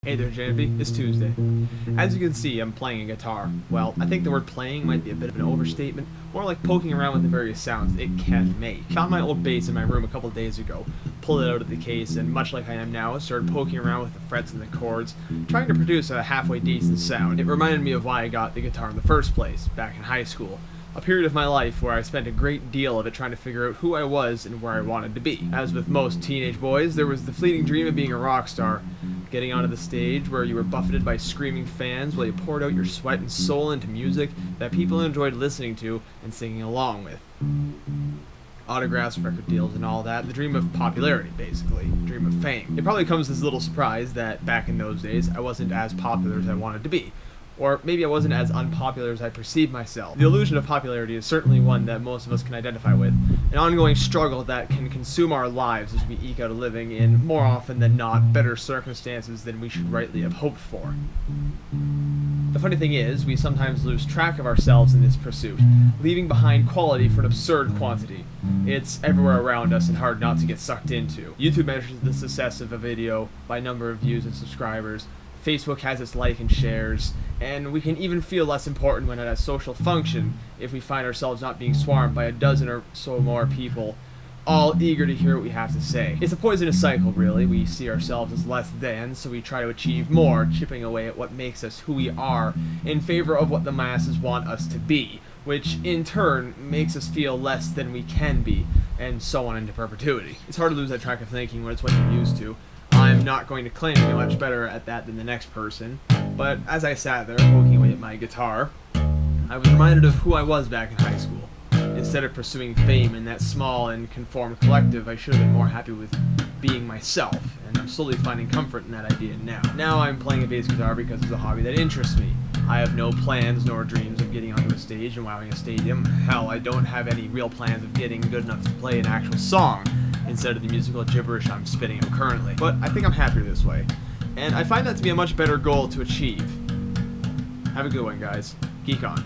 Hey there, Genevieve. It's Tuesday. As you can see, I'm playing a guitar. Well, I think the word playing might be a bit of an overstatement, more like poking around with the various sounds it can make. Found my old bass in my room a couple of days ago, pulled it out of the case, and much like I am now, started poking around with the frets and the chords, trying to produce a halfway decent sound. It reminded me of why I got the guitar in the first place, back in high school. A period of my life where I spent a great deal of it trying to figure out who I was and where I wanted to be. As with most teenage boys, there was the fleeting dream of being a rock star, getting onto the stage where you were buffeted by screaming fans while you poured out your sweat and soul into music that people enjoyed listening to and singing along with. Autographs, record deals, and all that. The dream of popularity, basically. The dream of fame. It probably comes as a little surprise that back in those days I wasn't as popular as I wanted to be. Or maybe I wasn't as unpopular as I perceived myself. The illusion of popularity is certainly one that most of us can identify with, an ongoing struggle that can consume our lives as we eke out a living in, more often than not, better circumstances than we should rightly have hoped for. The funny thing is, we sometimes lose track of ourselves in this pursuit, leaving behind quality for an absurd quantity. It's everywhere around us and hard not to get sucked into. YouTube measures the success of a video by number of views and subscribers. Facebook has its like and shares, and we can even feel less important when at a social function if we find ourselves not being swarmed by a dozen or so more people, all eager to hear what we have to say. It's a poisonous cycle, really. We see ourselves as less than, so we try to achieve more, chipping away at what makes us who we are in favor of what the masses want us to be, which in turn makes us feel less than we can be, and so on into perpetuity. It's hard to lose that track of thinking when it's what you're used to. I'm not going to claim to be much better at that than the next person, but as I sat there poking away at my guitar, I was reminded of who I was back in high school. Instead of pursuing fame in that small and conformed collective, I should have been more happy with being myself, and I'm slowly finding comfort in that idea now. Now I'm playing a bass guitar because it's a hobby that interests me. I have no plans nor dreams of getting onto a stage and wowing a stadium. Hell, I don't have any real plans of getting good enough to play an actual song, instead of the musical gibberish I'm spitting out currently. But I think I'm happier this way, and I find that to be a much better goal to achieve. Have a good one, guys. Geek on.